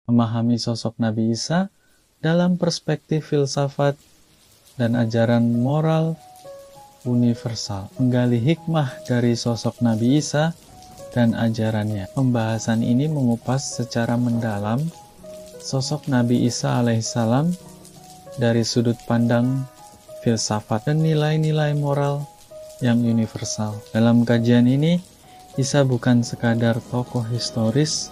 memahami sosok Nabi Isa dalam perspektif filsafat dan ajaran moral universal, menggali hikmah dari sosok Nabi Isa dan ajarannya. Pembahasan ini mengupas secara mendalam sosok Nabi Isa alaihissalam dari sudut pandang filsafat dan nilai-nilai moral yang universal. Dalam kajian ini, Isa bukan sekadar tokoh historis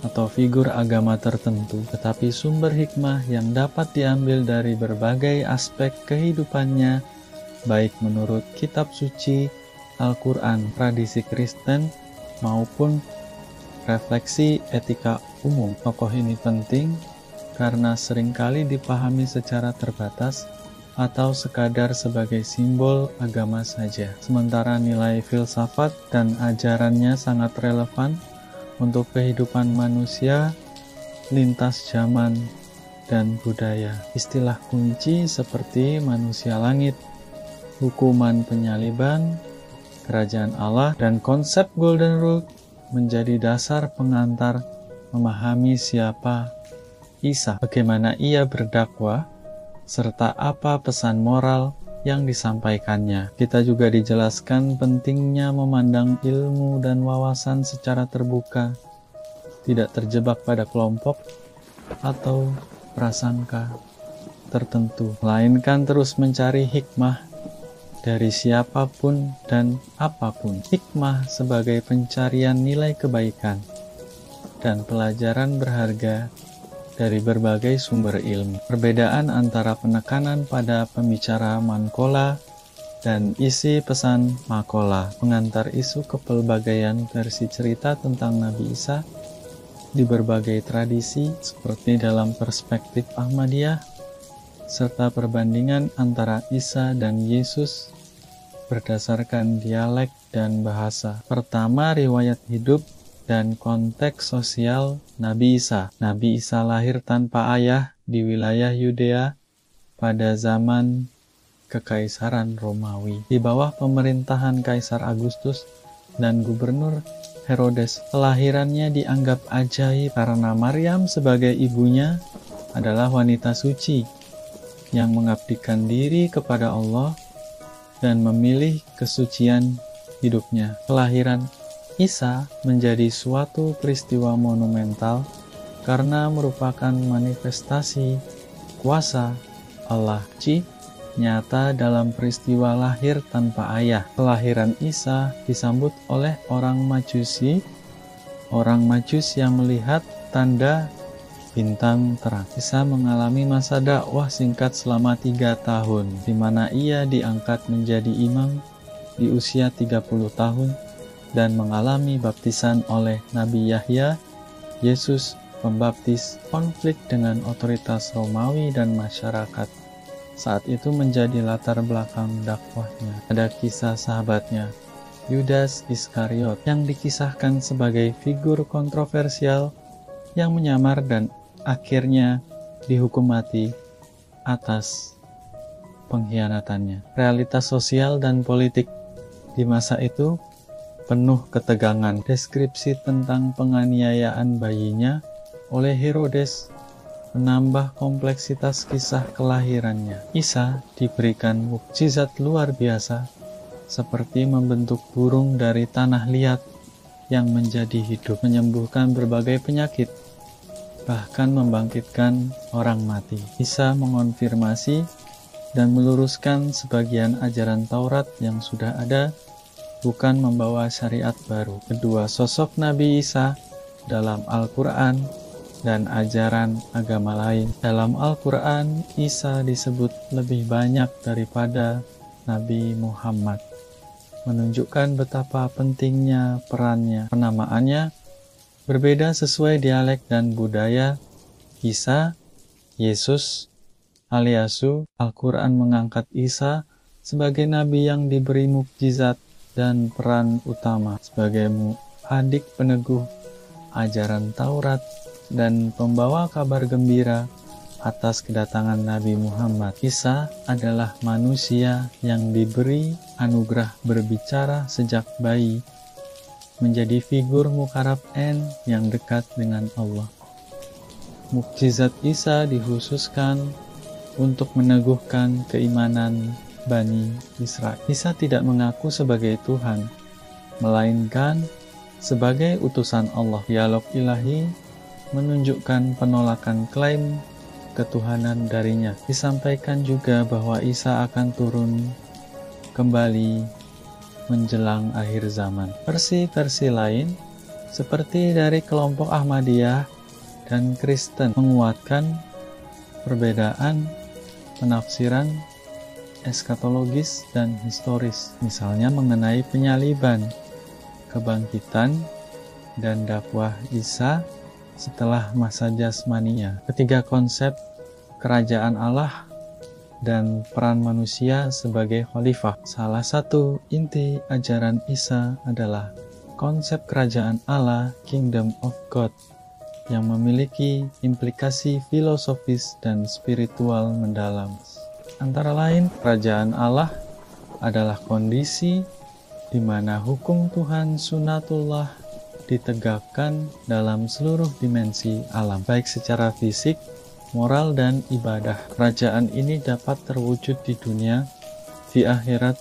atau figur agama tertentu, tetapi sumber hikmah yang dapat diambil dari berbagai aspek kehidupannya, baik menurut kitab suci, Al-Quran, tradisi Kristen, maupun refleksi etika umum. Tokoh ini penting karena seringkali dipahami secara terbatas atau sekadar sebagai simbol agama saja. Sementara nilai filsafat dan ajarannya sangat relevan untuk kehidupan manusia lintas zaman dan budaya. Istilah kunci seperti manusia langit, hukuman penyaliban, kerajaan Allah, dan konsep Golden Rule menjadi dasar pengantar memahami siapa Isa, bagaimana ia berdakwah, serta apa pesan moral yang disampaikannya. Kita juga dijelaskan pentingnya memandang ilmu dan wawasan secara terbuka, tidak terjebak pada kelompok atau prasangka tertentu, melainkan terus mencari hikmah dari siapapun dan apapun. Hikmah sebagai pencarian nilai kebaikan dan pelajaran berharga dari berbagai sumber ilmu. Perbedaan antara penekanan pada pembicara mankola dan isi pesan makola, pengantar isu kepelbagaian versi cerita tentang Nabi Isa di berbagai tradisi seperti dalam perspektif Ahmadiyah, serta perbandingan antara Isa dan Yesus berdasarkan dialek dan bahasa. Pertama, riwayat hidup dan konteks sosial Nabi Isa. Nabi Isa lahir tanpa ayah di wilayah Yudea pada zaman Kekaisaran Romawi, di bawah pemerintahan Kaisar Agustus dan Gubernur Herodes. Kelahirannya dianggap ajaib karena Maryam sebagai ibunya adalah wanita suci yang mengabdikan diri kepada Allah dan memilih kesucian hidupnya. Kelahiran Isa menjadi suatu peristiwa monumental karena merupakan manifestasi kuasa Allah nyata dalam peristiwa lahir tanpa ayah. Kelahiran Isa disambut oleh orang Majus yang melihat tanda bintang terang. Isa mengalami masa dakwah singkat selama 3 tahun, di mana ia diangkat menjadi imam di usia 30 tahun dan mengalami baptisan oleh Nabi Yahya. Yesus Pembaptis konflik dengan otoritas Romawi dan masyarakat saat itu menjadi latar belakang dakwahnya. Ada kisah sahabatnya, Yudas Iskariot, yang dikisahkan sebagai figur kontroversial yang menyamar dan akhirnya dihukum mati atas pengkhianatannya. Realitas sosial dan politik di masa itu penuh ketegangan. Deskripsi tentang penganiayaan bayinya oleh Herodes menambah kompleksitas kisah kelahirannya. Isa diberikan mukjizat luar biasa, seperti membentuk burung dari tanah liat yang menjadi hidup, menyembuhkan berbagai penyakit, bahkan membangkitkan orang mati. Isa mengonfirmasi dan meluruskan sebagian ajaran Taurat yang sudah ada, bukan membawa syariat baru. Kedua, sosok Nabi Isa dalam Al-Quran dan ajaran agama lain. Dalam Al-Quran, Isa disebut lebih banyak daripada Nabi Muhammad, menunjukkan betapa pentingnya perannya. Penamaannya berbeda sesuai dialek dan budaya. Isa, Yesus, Aliasu. Al-Quran mengangkat Isa sebagai nabi yang diberi mukjizat dan peran utama sebagai adik peneguh ajaran Taurat dan pembawa kabar gembira atas kedatangan Nabi Muhammad. Isa adalah manusia yang diberi anugerah berbicara sejak bayi, menjadi figur mukarab yang dekat dengan Allah. Mukjizat Isa dikhususkan untuk meneguhkan keimanan Bani Israel. Isa tidak mengaku sebagai Tuhan, melainkan sebagai utusan Allah. Dialog ilahi menunjukkan penolakan klaim ketuhanan darinya. Disampaikan juga bahwa Isa akan turun kembali menjelang akhir zaman. Versi-versi lain, seperti dari kelompok Ahmadiyah dan Kristen, menguatkan perbedaan penafsiran eskatologis dan historis, misalnya mengenai penyaliban, kebangkitan, dan dakwah Isa setelah masa jasmania. Ketiga konsep kerajaan Allah dan peran manusia sebagai khalifah. Salah satu inti ajaran Isa adalah konsep kerajaan Allah, Kingdom of God, yang memiliki implikasi filosofis dan spiritual mendalam. Antara lain, kerajaan Allah adalah kondisi di mana hukum Tuhan sunatullah ditegakkan dalam seluruh dimensi alam, baik secara fisik, moral, dan ibadah. Kerajaan ini dapat terwujud di dunia, di akhirat,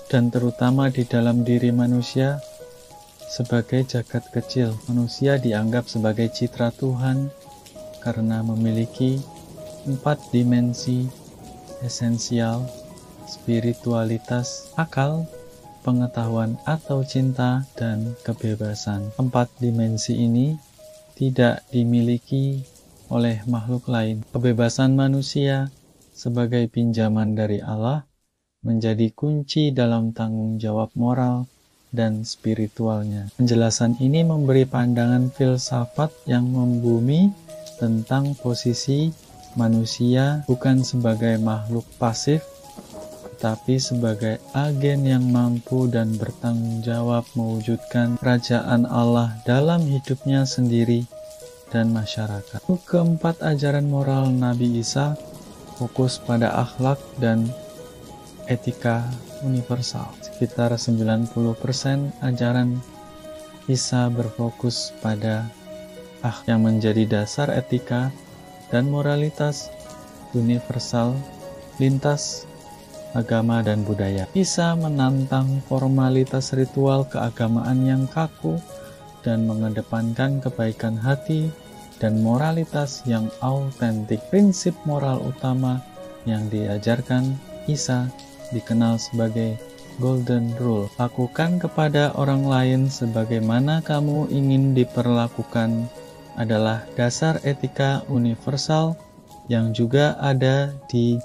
dan terutama di dalam diri manusia. Sebagai jagat kecil, manusia dianggap sebagai citra Tuhan karena memiliki 4 dimensi esensial: spiritualitas, akal, pengetahuan atau cinta, dan kebebasan. 4 dimensi ini tidak dimiliki oleh makhluk lain. Kebebasan manusia sebagai pinjaman dari Allah menjadi kunci dalam tanggung jawab moral dan spiritualnya. Penjelasan ini memberi pandangan filsafat yang membumi tentang posisi manusia bukan sebagai makhluk pasif, tetapi sebagai agen yang mampu dan bertanggung jawab mewujudkan kerajaan Allah dalam hidupnya sendiri dan masyarakat. Keempat, ajaran moral Nabi Isa fokus pada akhlak dan etika universal. Sekitar 90% ajaran Isa berfokus pada akhlak yang menjadi dasar etika dan moralitas universal lintas agama dan budaya. Isa menantang formalitas ritual keagamaan yang kaku dan mengedepankan kebaikan hati dan moralitas yang autentik. Prinsip moral utama yang diajarkan Isa dikenal sebagai Golden Rule. Lakukan kepada orang lain sebagaimana kamu ingin diperlakukan adalah dasar etika universal yang juga ada di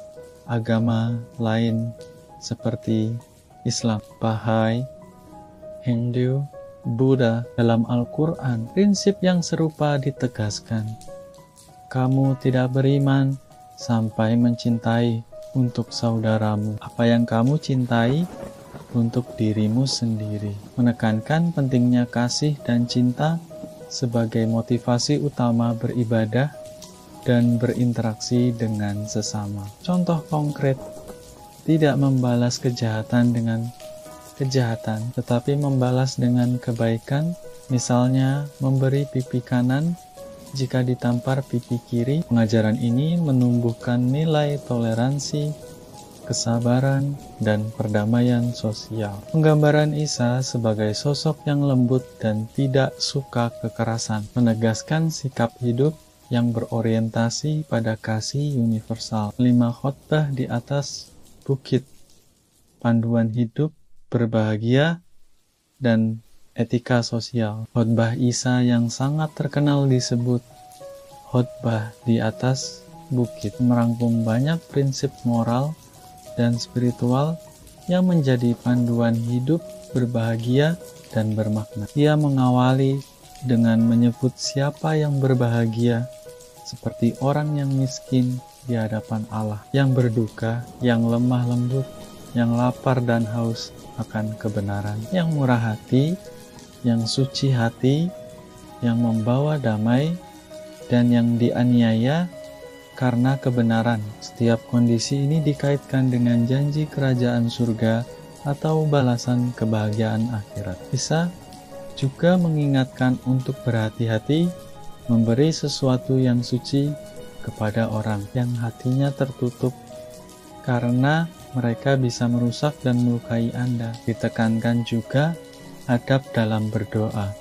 agama lain seperti Islam, Bahai, Hindu, Buddha. Dalam Al-Quran, prinsip yang serupa ditegaskan. Kamu tidak beriman sampai mencintai untuk saudaramu apa yang kamu cintai untuk dirimu sendiri. Menekankan pentingnya kasih dan cinta sebagai motivasi utama beribadah dan berinteraksi dengan sesama. Contoh konkret, tidak membalas kejahatan dengan kejahatan, tetapi membalas dengan kebaikan, misalnya memberi pipi kanan jika ditampar pipi kiri. Pengajaran ini menumbuhkan nilai toleransi, kesabaran, dan perdamaian sosial. Penggambaran Isa sebagai sosok yang lembut dan tidak suka kekerasan, menegaskan sikap hidup yang berorientasi pada kasih universal. 5 khotbah di atas bukit, panduan hidup, berbahagia, dan etika sosial. Khotbah Isa yang sangat terkenal disebut khotbah di atas bukit, merangkum banyak prinsip moral dan spiritual yang menjadi panduan hidup berbahagia dan bermakna. Ia mengawali dengan menyebut siapa yang berbahagia, seperti orang yang miskin di hadapan Allah, yang berduka, yang lemah lembut, yang lapar dan haus akan kebenaran, yang murah hati, yang suci hati, yang membawa damai, dan yang dianiaya karena kebenaran. Setiap kondisi ini dikaitkan dengan janji kerajaan surga atau balasan kebahagiaan akhirat. Isa juga mengingatkan untuk berhati-hati memberi sesuatu yang suci kepada orang yang hatinya tertutup karena mereka bisa merusak dan melukai Anda. Ditekankan juga adab dalam berdoa.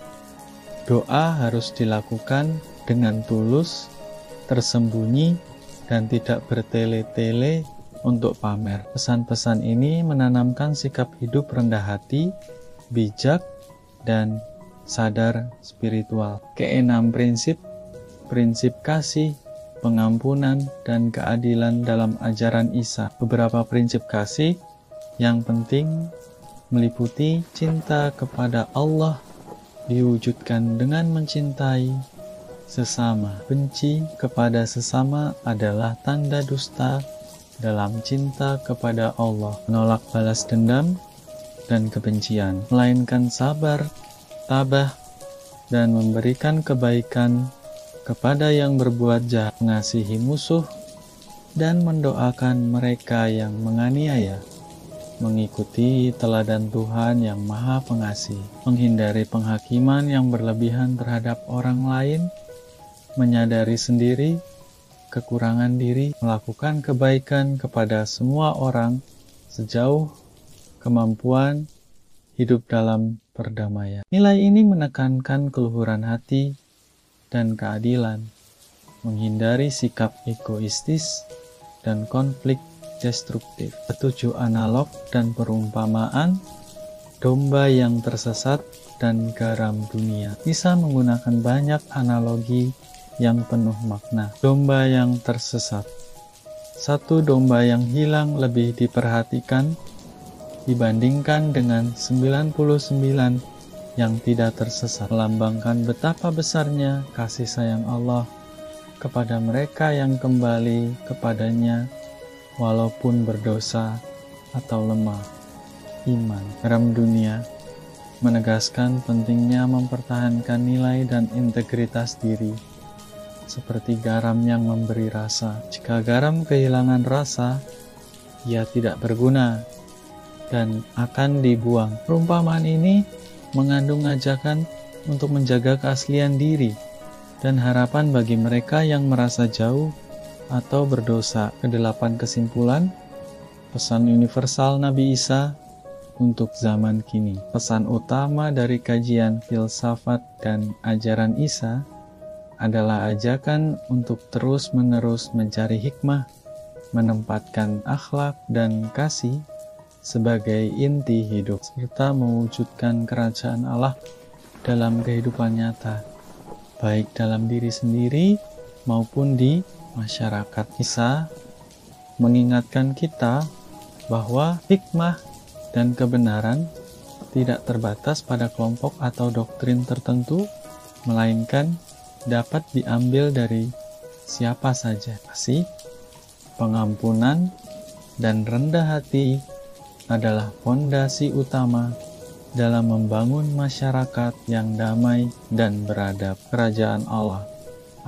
Doa harus dilakukan dengan tulus, tersembunyi, dan tidak bertele-tele untuk pamer. Pesan-pesan ini menanamkan sikap hidup rendah hati, bijak, dan sadar spiritual. Keenam prinsip kasih, pengampunan, dan keadilan dalam ajaran Isa. Beberapa prinsip kasih yang penting meliputi cinta kepada Allah diwujudkan dengan mencintai sesama. Benci kepada sesama adalah tanda dusta dalam cinta kepada Allah. Menolak balas dendam dan kebencian, melainkan sabar, tabah, dan memberikan kebaikan kepada yang berbuat jahat, mengasihi musuh, dan mendoakan mereka yang menganiaya, mengikuti teladan Tuhan yang Maha Pengasih, menghindari penghakiman yang berlebihan terhadap orang lain, menyadari sendiri kekurangan diri, melakukan kebaikan kepada semua orang sejauh kemampuan, hidup dalam perdamaian. Nilai ini menekankan keluhuran hati dan keadilan, menghindari sikap egoistis dan konflik destruktif. Ketujuh analog dan perumpamaan, domba yang tersesat dan garam dunia. Bisa menggunakan banyak analogi yang penuh makna. Domba yang tersesat. Satu domba yang hilang lebih diperhatikan dibandingkan dengan 99 yang tidak tersesat. Melambangkan betapa besarnya kasih sayang Allah kepada mereka yang kembali kepadanya walaupun berdosa atau lemah iman. Garam dunia menegaskan pentingnya mempertahankan nilai dan integritas diri, seperti garam yang memberi rasa. Jika garam kehilangan rasa, ia tidak berguna dan akan dibuang. Perumpamaan ini mengandung ajakan untuk menjaga keaslian diri dan harapan bagi mereka yang merasa jauh atau berdosa. Kedelapan kesimpulan, pesan universal Nabi Isa untuk zaman kini. Pesan utama dari kajian filsafat dan ajaran Isa adalah ajakan untuk terus-menerus mencari hikmah, menempatkan akhlak dan kasih sebagai inti hidup, serta mewujudkan kerajaan Allah dalam kehidupan nyata, baik dalam diri sendiri maupun di masyarakat. Isa mengingatkan kita bahwa hikmah dan kebenaran tidak terbatas pada kelompok atau doktrin tertentu, melainkan dapat diambil dari siapa saja. Kasih, pengampunan, dan rendah hati adalah fondasi utama dalam membangun masyarakat yang damai dan beradab. Kerajaan Allah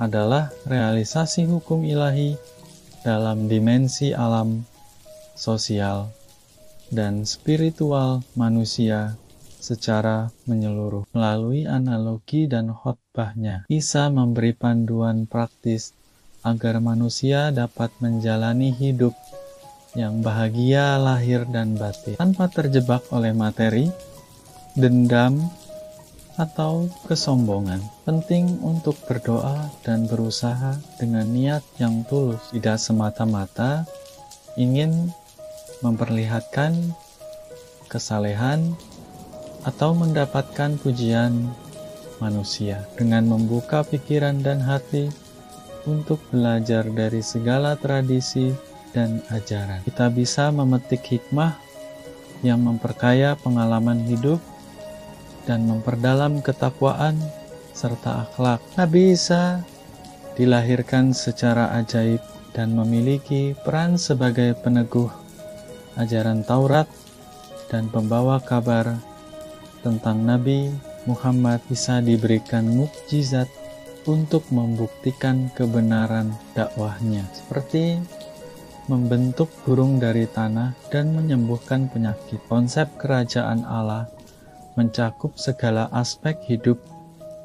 adalah realisasi hukum ilahi dalam dimensi alam, sosial, dan spiritual manusia secara menyeluruh. Melalui analogi dan khotbahnya, Isa memberi panduan praktis agar manusia dapat menjalani hidup yang bahagia lahir dan batin, tanpa terjebak oleh materi, dendam, atau kesombongan. Penting untuk berdoa dan berusaha dengan niat yang tulus, tidak semata-mata ingin memperlihatkan kesalehan atau mendapatkan pujian manusia. Dengan membuka pikiran dan hati untuk belajar dari segala tradisi dan ajaran, kita bisa memetik hikmah yang memperkaya pengalaman hidup dan memperdalam ketakwaan serta akhlak. Nabi Isa dilahirkan secara ajaib dan memiliki peran sebagai peneguh ajaran Taurat dan pembawa kabar tentang Nabi Muhammad. Isa diberikan mukjizat untuk membuktikan kebenaran dakwahnya, seperti membentuk burung dari tanah dan menyembuhkan penyakit. Konsep kerajaan Allah mencakup segala aspek hidup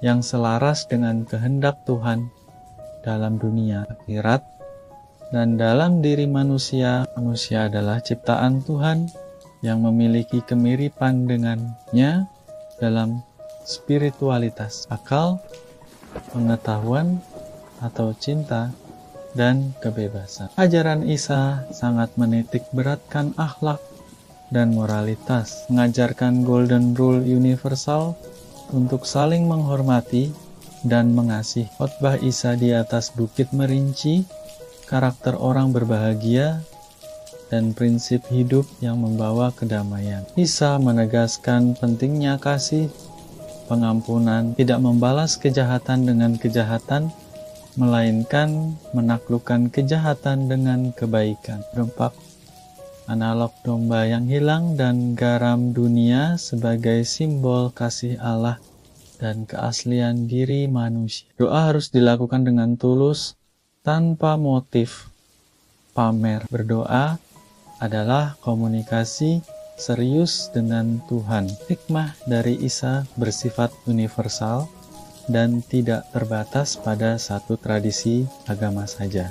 yang selaras dengan kehendak Tuhan dalam dunia akhirat. Dan dalam diri manusia, manusia adalah ciptaan Tuhan yang memiliki kemiripan dengannya dalam spiritualitas, akal, pengetahuan, atau cinta, dan kebebasan. Ajaran Isa sangat menitik beratkan akhlak dan moralitas, mengajarkan golden rule universal untuk saling menghormati dan mengasihi. Khotbah Isa di atas bukit merinci karakter orang berbahagia dan prinsip hidup yang membawa kedamaian. Isa menegaskan pentingnya kasih, pengampunan, tidak membalas kejahatan dengan kejahatan, melainkan menaklukkan kejahatan dengan kebaikan. 4. Analog domba yang hilang dan garam dunia sebagai simbol kasih Allah dan keaslian diri manusia. Doa harus dilakukan dengan tulus, tanpa motif pamer. Berdoa adalah komunikasi serius dengan Tuhan. Hikmah dari Isa bersifat universal dan tidak terbatas pada satu tradisi agama saja.